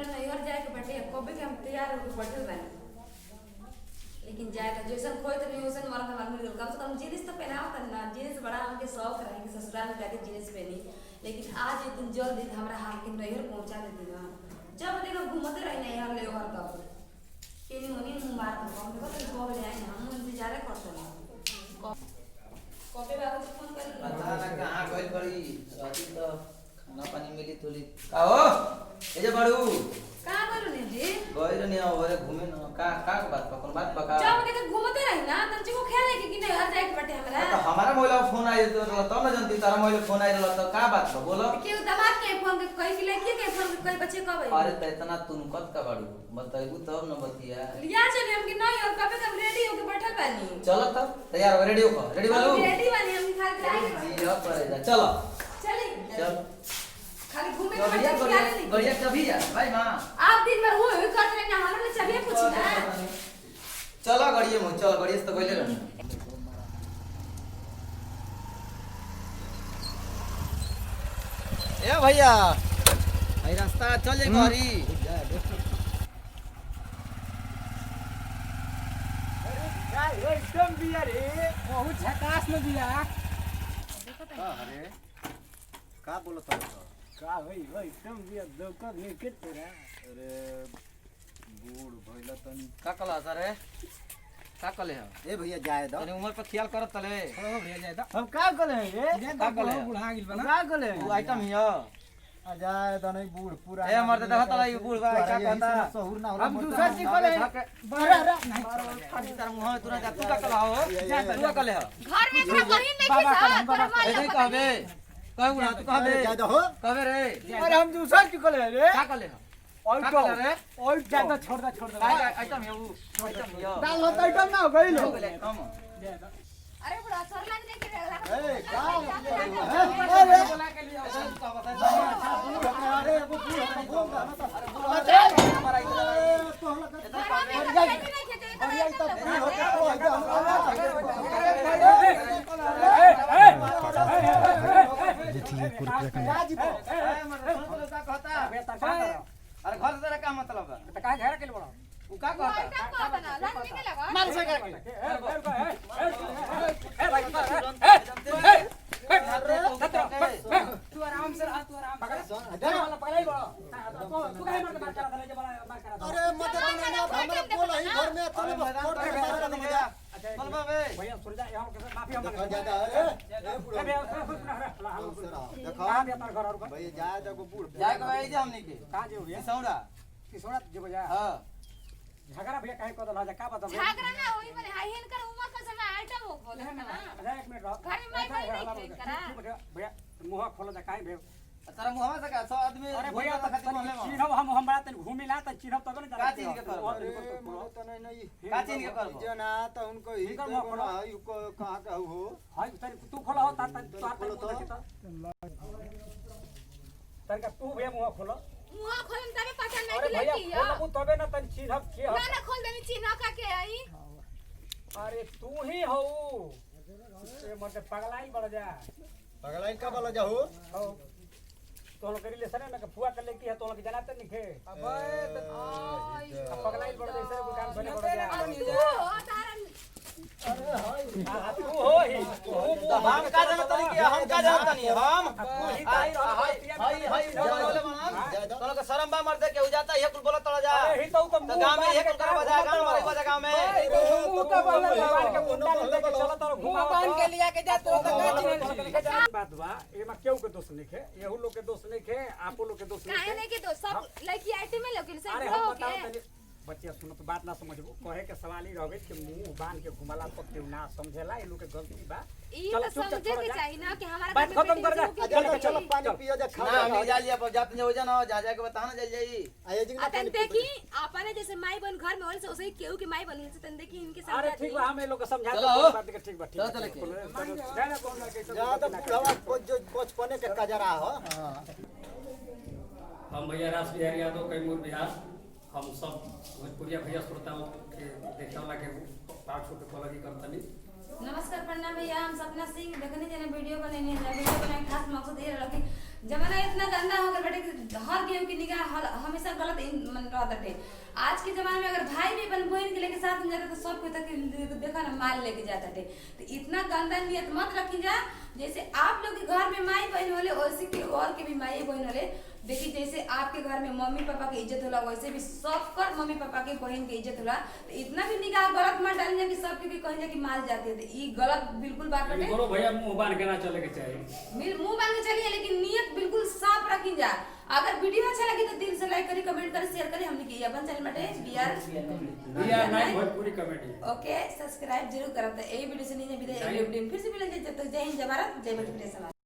हमरा नैहर जाए के बाटे कबे के हम तैयार होके बैठल बानी लेकिन जाए तो जैसन खोई तो नहीं वैसन मरद हमार मिल गल कम से कम जीन्स तो पहनाओ त ना जीन्स बड़ा हमके शौक रहे कि ससुराल में जाके जीन्स पहनी लेकिन आज एक दिन जल्दी हमरा हाल के नैहर पहुंचा देती ना जब देखो घूमते रही नैहर ले हर तब केनी होनी मुंह मार को हम देखो तो हो गए हैं हम इंतजार करते हैं कबे बाबू फोन कर पता ना कहां गइल बड़ी राती तो खाना पानी मिली थोड़ी का हो ए जे बड़ू कहां बोलो ने जी गइल नहीं ओरे घूमे न का बात पकन बात बका जब देखो घूमते रही ना तब जी को ख्याल है कि नहीं हर जाए के बाटे हमरा तो हमारा मोबाइल फोन आई तो तब न जानती तारा मोबाइल फोन आई तो का बात बा बोलो के दमाद के फोन के कहीं के लड़की के फोन के कोई बच्चे कब आई अरे त इतना तुम कत का बाड़ू बताइबू तब न बतिया लिया चले हम कि नहीं और कबे कब रेडी होके बैठल बानी चलो तब तैयार हो रेडी हो रेडी बालू रेडी बानी हम खाली आए जी अब परे जा चलो चले चल खाली घूमे के बढ़िया बच्चे बढ़िया क्या नहीं बढ़िया कभी जा भाई मां आप दिन भर हुए करते रहना हमरा ने चलिए पूछी ना चलो गड़िए मो चलो गड़िए से तो गइले रह ए भैया भाई रास्ता चल जाई घरी एकदम बिया रे बहुत झकास में बिया अरे का बोलत हो का भाई एकदम बिया दोकर लेके तेरा अरे बूढ़ भइला तनी का कला सर है का कले है ए भैया जाए दो तने उम्र पर ख्याल करत तले हो भैया जाए तो हम का करे रे का करे? बुढ़ा गेल बना का करे वो आइटम हिया आ जाए तो नहीं बूढ़ पूरा ए मर्द देखा तला ये बूढ़ बा का कहता सहूर ना होला हम दूसरा चीज करे बड़ा नहीं फाटी तार मुंह में तुरंत जा तू का कला हो तू का कले है घर में एकरा बहिन नहीं की साथ तोरा मां ए नहीं कहबे कहू ना तू कहबे जाए दो हो कहबे रे अरे हम दूसरा चीज करे रे का कले है और का तो कले रे और ज्यादा छोड़ दे आइटम है वो आइटम हिया डाल होता आइटम ना हो गई लो कम अरे बुढ़ा सर लग नहीं के ए का अरे बोला के लिए का बता अरे वो बूढ़ बोल ना अरे हमारा तो हम बढ़िया तो बूढ़ होता अरे घर तेरा का मतलब है तो का घेरा के बड़ा उ का कहता का बना लग नहीं के लगा मार से कर तू आराम से तू आराम पकड़ वाला पकड़ाई बड़ा तू काहे मार करा था जे बड़ा मार करा अरे मत ना हमरा बोल ही घर में तने फोड़ के मार के मजा बोल बाबे भैया सुन जा यहाँ माफी हम देखो ज्यादा अरे बूढ़ कहां भी अपना घर और भैया जाए तो बूढ़ जाए के भाई जे हमनी के कहां जे हो गया सौड़ा किसोड़ा जो जा हां झगड़ा भैया काहे को दला जा का बता झगड़ा ना होई माने हाई हिन कर उमा का समय आइटम हो बोले ना अरे एक मिनट रहो घर में माई नहीं करा भैया मुंह खोल जा काहे भे तारा मुंह में से का 100 आदमी अरे भैया तो खातिर बोले चिन्हब हम बड़ा तन घूमी ला त चिन्हब तब ना का चीज के करबो? तो नहीं का चीज के करबो जना तो उनको ही इनका देखो मुंह ना ही को कहां का हो हाय तू खोला हो तार खोलो तो। तन का तू भैया मुंह खोलो मुंह खोलम तबे पहचान नहीं अरे की भैया लड़की है खोलबू तबे ना तन चिन्हब के ना ना खोल देनी चिन्ह का के आई अरे तू ही हो ए मत पगलाई बढ़ जा पगलाई का बोला जाओ हो तो लोग करी ले सने ना फुआ कर ले की है तो लोग जनाते नहीं खे आई पगलाई बढ़ जैसे कोई काम बने बढ़ जा तू तारा तू हो ही हम का जानत नहीं कि हम का जानत नहीं हम तू ही ताई हाय बोले मनन तोला का शर्म बा मर दे के हो जाता है कुल बोलत तोला जा अरे ही तो गांव में ये कुल कर बजा गांव में बजा गांव में मुंह का बोलना भगवान के मुंडा लेके चलो तो घुमा बांध के लिया के जा तो का बात बा एमा केहू के दोस्त नहीं खे एहू लोग के दोस्त नहीं खे आपो लोग के दोस्त नहीं काहे खे नहीं के दोस्त सब लड़की आइटम में लोग से अरे हो हम बताओ के तनी बच्चिया सुनो तो बात ना समझबो कहे के सवाल ही रहबे कि मुंह बांध के घुमाला तो केहू ना समझेला ए लोग के गलती बा ई तो समझे के चाहिए ना कि हमारा बात खत्म कर जा चलो चलो पानी पियो जा ना हम जा लिया पर जात हो जा ना जा जा के बता ना चल जाई आए जी ना तन देखी आपने जैसे माई बन घर में होल से वैसे ही केहू की माई बनी से तन देखी इनके साथ अरे ठीक बा हम ए लोग के समझा चलो। दो बात के ठीक बा ठीक चलो, बा। चलो, जाना कौन ना कैसे जा तो बुढ़वा को जो बचपने के कजरा हो हम भैया रास बिहार यादव कैमूर बिहार हम सब भोजपुरिया भैया श्रोताओं के देखने वाला के पाठ के कॉलेज करतनी नमस्कार प्रणाम भैया हम सपना सिंह देखने जने वीडियो बनेने वीडियो बनाए खास मकसद ये रहा कि जमाना इतना गंदा हो गया बेटे कि हर केहू की निगाह हमेशा गलत मन रहते। आज के जमाने में अगर भाई भी अपन बहन के लेके साथ में जाता तो सब कहता कि देखा ना माल लेके जाता थे। तो इतना गंदा नियत मत रखी जा। जैसे आप लोग के घर में माई बहन वाले वैसे के और के भी माई बहन वाले देखिए, जैसे आपके घर में मम्मी पापा की इज्जत होला वैसे भी सबकर मम्मी पापा के बहन की इज्जत होला। तो इतना भी निगाह गलत मत डाली जा कि सबके भी कहीं जाके माल जाती है। तो ये गलत बिल्कुल बात है। बोलो भैया मुंह बांध के ना चले के चाहिए, मुंह बांध के चलिए, लेकिन नियत बिल्कुल साफ रखी जा। अगर वीडियो अच्छा लगी तो दिल से लाइक करी, कमेंट करी, शेयर करी। हमने की अपन चैनल में भैया नहीं भोजपुरी कॉमेडी ओके सब्सक्राइब जरूर करब। तो यही वीडियो से नहीं विदाई, फिर से मिलेंगे। जब तक जय हिंद, जय भारत, जय भोजपुरी समाज।